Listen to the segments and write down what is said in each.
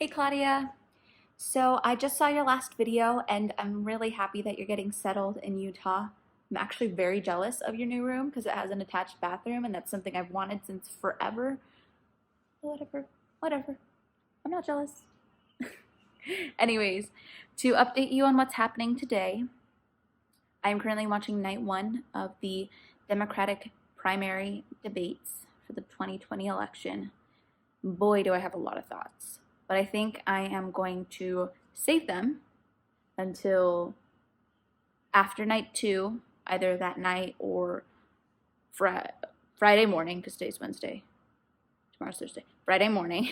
Hey Claudia, so I just saw your last video and I'm really happy that you're getting settled in Utah. I'm actually very jealous of your new room because it has an attached bathroom and that's something I've wanted since forever. Whatever, whatever. I'm not jealous. Anyways, to update you on what's happening today, I am currently watching night one of the Democratic primary debates for the 2020 election. Boy, do I have a lot of thoughts. But I think I am going to save them until after night two, either that night or Friday morning, because today's Wednesday, tomorrow's Thursday, Friday morning,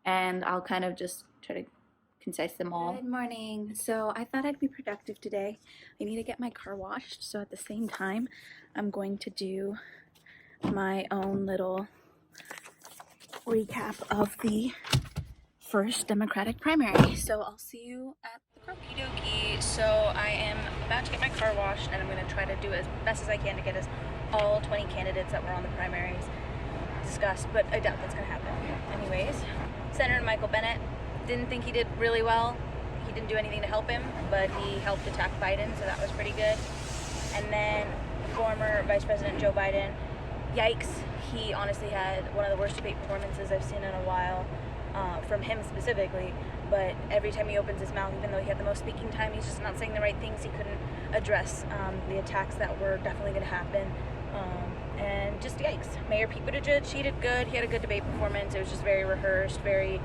and I'll kind of just try to concise them all. Good morning. So I thought I'd be productive today. I need to get my car washed, so at the same time, I'm going to do my own little recap of the first Democratic primary. So I'll see you at the car. Okie dokie. So I am about to get my car washed and I'm going to try to do as best as I can to get us all 20 candidates that were on the primaries discussed, but I doubt that's going to happen. Anyways, Senator Michael Bennet, didn't think he did really well. He didn't do anything to help him, but he helped attack Biden, so that was pretty good. And then former Vice President Joe Biden, yikes, he honestly had one of the worst debate performances I've seen in a while. From him specifically, but every time he opens his mouth, even though he had the most speaking time, he's just not saying the right things. He couldn't address the attacks that were definitely going to happen, and just yikes. Mayor Pete Buttigieg, he did good. He had a good debate performance. It was just very rehearsed, very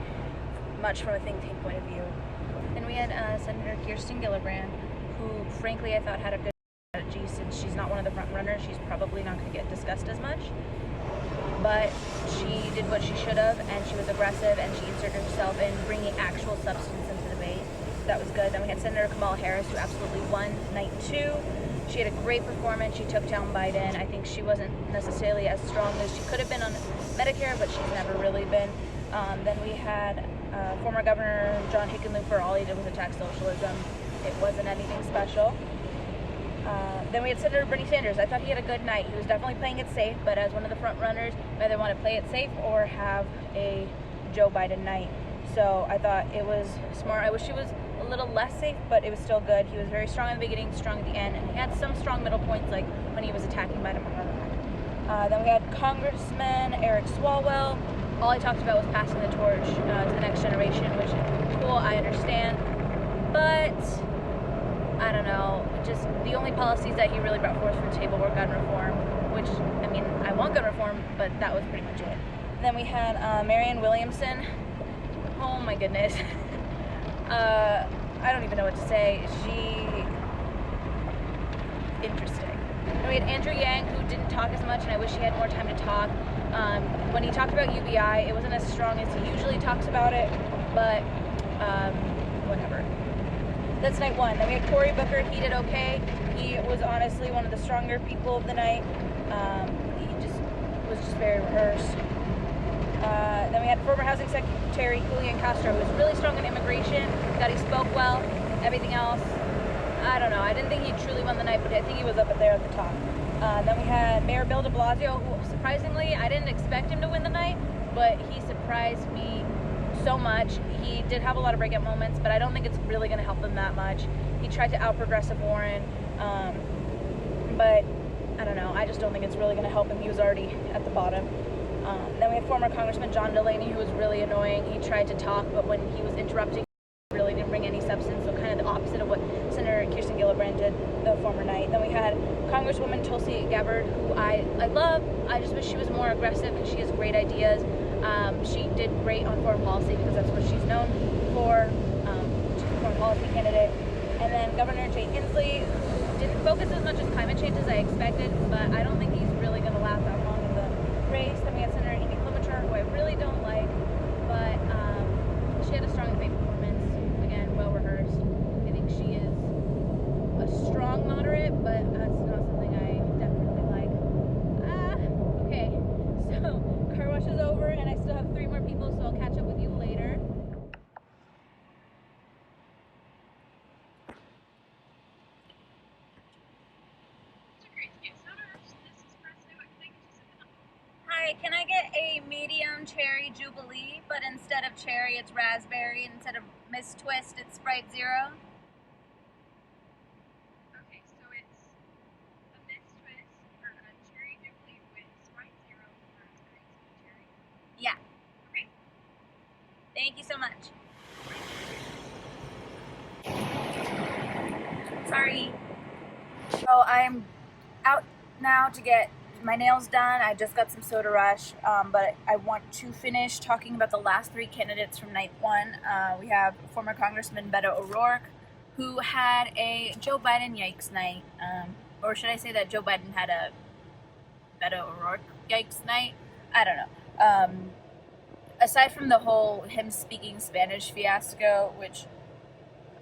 much from a think tank point of view. Then we had Senator Kirsten Gillibrand, who frankly I thought had a good strategy. Since she's not one of the front runners, she's probably not going to get discussed as much. But she did what she should have, and she was aggressive, and she inserted herself in bringing actual substance into the debate. That was good. Then we had Senator Kamala Harris, who absolutely won night two. She had a great performance. She took down Biden. I think she wasn't necessarily as strong as she could have been on Medicare, but she's never really been. Then we had former Governor John Hickenlooper. All he did was attack socialism. It wasn't anything special. Then we had Senator Bernie Sanders. I thought he had a good night. He was definitely playing it safe, but as one of the front runners, you either want to play it safe or have a Joe Biden night. So I thought it was smart. I wish he was a little less safe, but it was still good. He was very strong in the beginning, strong at the end, and he had some strong middle points, like when he was attacking Biden. Then we had Congressman Eric Swalwell. All he talked about was passing the torch to the next generation, which is cool. I understand, but I don't know, just the only policies that he really brought forth from the table were gun reform, which, I mean, I want gun reform, but that was pretty much it. Then we had Marianne Williamson. Oh my goodness. I don't even know what to say. Interesting. Then we had Andrew Yang, who didn't talk as much, and I wish he had more time to talk. When he talked about UBI, it wasn't as strong as he usually talks about it, but whatever. That's night one. Then we had Cory Booker. He did okay. He was honestly one of the stronger people of the night. He was just very rehearsed. Then we had former Housing Secretary Julian Castro, who was really strong in immigration. Thought he spoke well. Everything else, I don't know. I didn't think he truly won the night, but I think he was up there at the top. Then we had Mayor Bill de Blasio, who surprisingly, I didn't expect him to win the night, but he surprised me so much. He did have a lot of breakout moments, but I don't think it's really going to help him that much. He tried to out-progressive Warren, but I don't know. I just don't think it's really going to help him. He was already at the bottom. Then we had former Congressman John Delaney, who was really annoying. He tried to talk, but when he was interrupting, he really didn't bring any substance, so kind of the opposite of what Senator Kirsten Gillibrand did the former night. Then we had Congresswoman Tulsi Gabbard, who I love. I just wish she was more aggressive because she has great ideas. She did great on foreign policy because that's what she's known for. She's a foreign policy candidate. And then Governor Jay Inslee didn't focus as much as climate change as I expected, but I don't think he's really going to last that long in the race. Then we had Senator Amy Klobuchar, who I really don't like, but she had a strong debate performance. Again, well rehearsed. I think she is a strong moderate, but that's not something I definitely like. Okay. So car wash is over, and I still have 3 more people, so I'll catch up with you later. Hi, a medium cherry Jubilee, but instead of cherry, it's raspberry, and instead of Miss Twist, it's Sprite Zero. Okay, so it's a Miss Twist or a cherry Jubilee with Sprite Zero, raspberry, sweet cherry. Yeah. Okay. Thank you so much. Sorry. So I'm out now to get my nails done. I just got some Soda Rush, but I want to finish talking about the last three candidates from night one. We have former Congressman Beto O'Rourke, who had a Joe Biden yikes night, or should I say that Joe Biden had a Beto O'Rourke yikes night? I don't know. Aside from the whole him speaking Spanish fiasco, which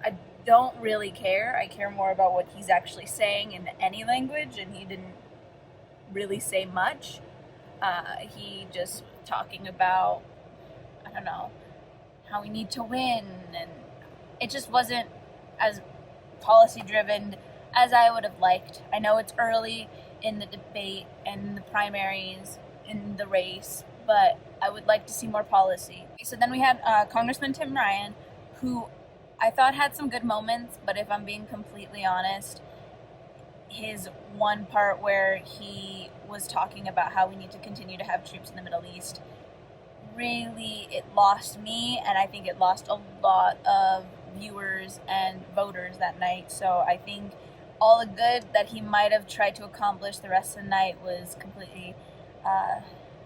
I don't really care. I care more about what he's actually saying in any language, and he didn't really say much. He just talking about, I don't know, how we need to win, and it just wasn't as policy driven as I would have liked. I know it's early in the debate and the primaries in the race, but I would like to see more policy. So then we had Congressman Tim Ryan, who I thought had some good moments, but if I'm being completely honest, his one part where he was talking about how we need to continue to have troops in the Middle East, really, it lost me, and I think it lost a lot of viewers and voters that night. So I think all the good that he might have tried to accomplish the rest of the night was completely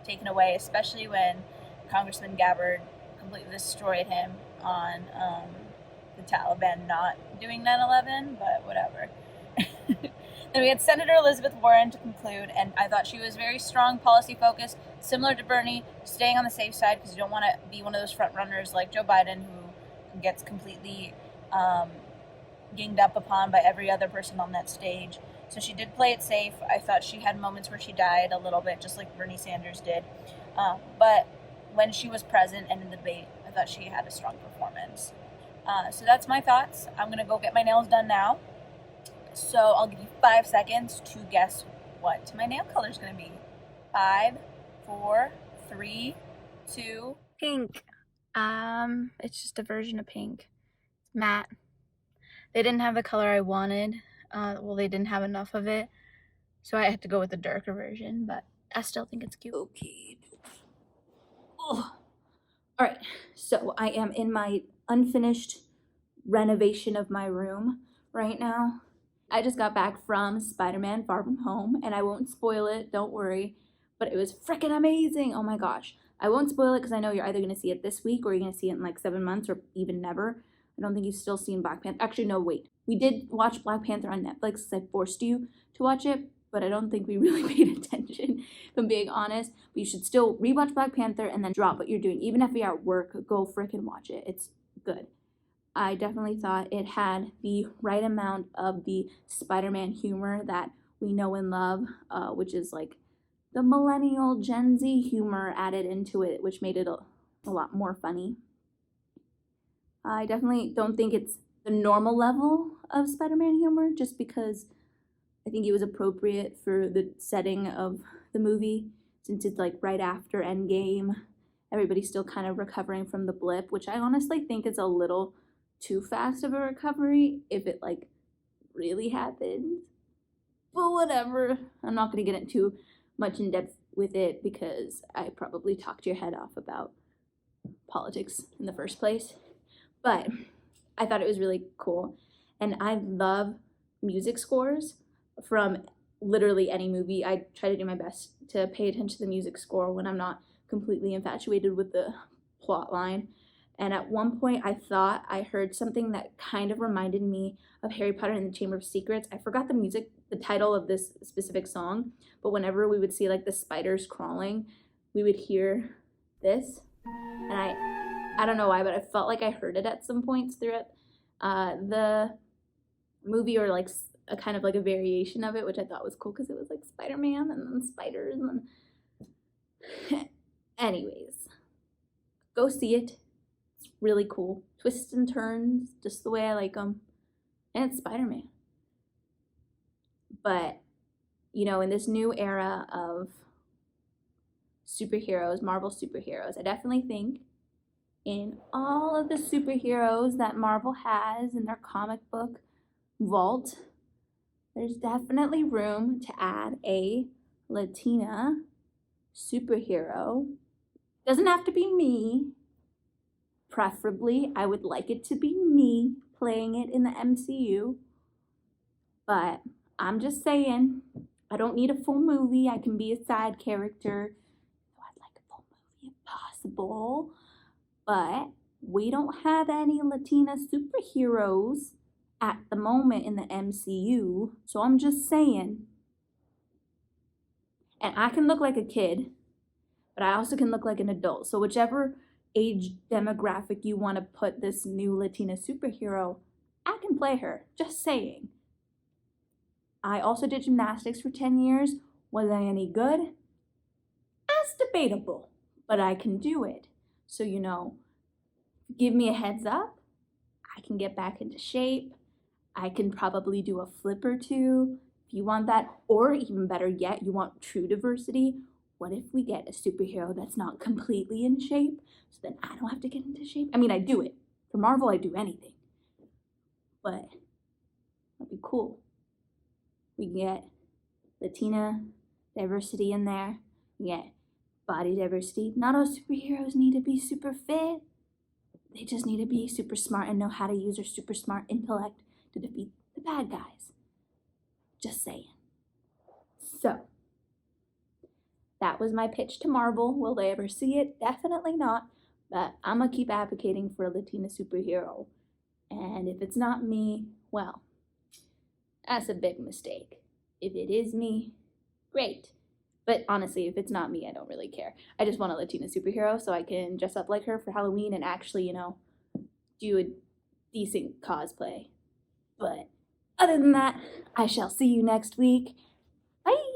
taken away, especially when Congressman Gabbard completely destroyed him on the Taliban not doing 9/11, but whatever. Then we had Senator Elizabeth Warren to conclude, and I thought she was very strong, policy focused, similar to Bernie, staying on the safe side because you don't want to be one of those front runners like Joe Biden who gets completely ganged up upon by every other person on that stage. So she did play it safe. I thought she had moments where she died a little bit, just like Bernie Sanders did. But when she was present and in the debate, I thought she had a strong performance. So that's my thoughts. I'm going to go get my nails done now. So I'll give you 5 seconds to guess what my nail color is going to be. 5, 4, 3, 2. Pink. It's just a version of pink. It's matte. They didn't have the color I wanted. Well, they didn't have enough of it, so I had to go with the darker version, but I still think it's cute. Okay. Oh. All right, so I am in my unfinished renovation of my room right now. I just got back from Spiderman Far From Home, and I won't spoil it, don't worry, but it was freaking amazing. Oh my gosh. I won't spoil it because I know you're either going to see it this week or you're going to see it in like 7 months or even never. I don't think you've still seen Black Panther. Actually, no, wait. We did watch Black Panther on Netflix because I forced you to watch it, but I don't think we really paid attention, if I'm being honest. But you should still rewatch Black Panther and then drop what you're doing. Even if you're at work, go freaking watch it. It's good. I definitely thought it had the right amount of the Spider-Man humor that we know and love, which is like the millennial Gen Z humor added into it, which made it a lot more funny. I definitely don't think it's the normal level of Spider-Man humor, just because I think it was appropriate for the setting of the movie, since it's like right after Endgame. Everybody's still kind of recovering from the blip, which I honestly think is a little too fast of a recovery if it like really happens. But whatever. I'm not going to get into much in depth with it because I probably talked your head off about politics in the first place. But I thought it was really cool. And I love music scores from literally any movie. I try to do my best to pay attention to the music score when I'm not completely infatuated with the plot line. And at one point, I thought I heard something that kind of reminded me of Harry Potter and the Chamber of Secrets. I forgot the title of this specific song, but whenever we would see like the spiders crawling, we would hear this. And I don't know why, but I felt like I heard it at some points throughout the movie, or like a kind of like a variation of it, which I thought was cool because it was like Spider-Man and then spiders and then... Anyways, go see it. It's really cool. Twists and turns, just the way I like them. And it's Spider-Man. But, you know, in this new era of superheroes, Marvel superheroes. I definitely think in all of the superheroes that Marvel has in their comic book vault, there's definitely room to add a Latina superhero. Doesn't have to be me. Preferably, I would like it to be me playing it in the MCU. But I'm just saying, I don't need a full movie. I can be a side character. I'd like a full movie if possible. But we don't have any Latina superheroes at the moment in the MCU. So I'm just saying. And I can look like a kid, but I also can look like an adult. So whichever age demographic you want to put this new Latina superhero, I can play her. Just saying. I also did gymnastics for 10 years. Was I any good? That's debatable, but I can do it. So, give me a heads up. I can get back into shape. I can probably do a flip or two if you want that. Or even better yet, you want true diversity. What if we get a superhero that's not completely in shape? So then I don't have to get into shape. I mean, I do it. For Marvel, I do anything. But that'd be cool. We can get Latina diversity in there. We get body diversity. Not all superheroes need to be super fit. They just need to be super smart and know how to use their super smart intellect to defeat the bad guys. Just saying. So, that was my pitch to Marvel. Will they ever see it? Definitely not. But I'm going to keep advocating for a Latina superhero. And if it's not me, well, that's a big mistake. If it is me, great. But honestly, if it's not me, I don't really care. I just want a Latina superhero so I can dress up like her for Halloween and actually, do a decent cosplay. But other than that, I shall see you next week. Bye!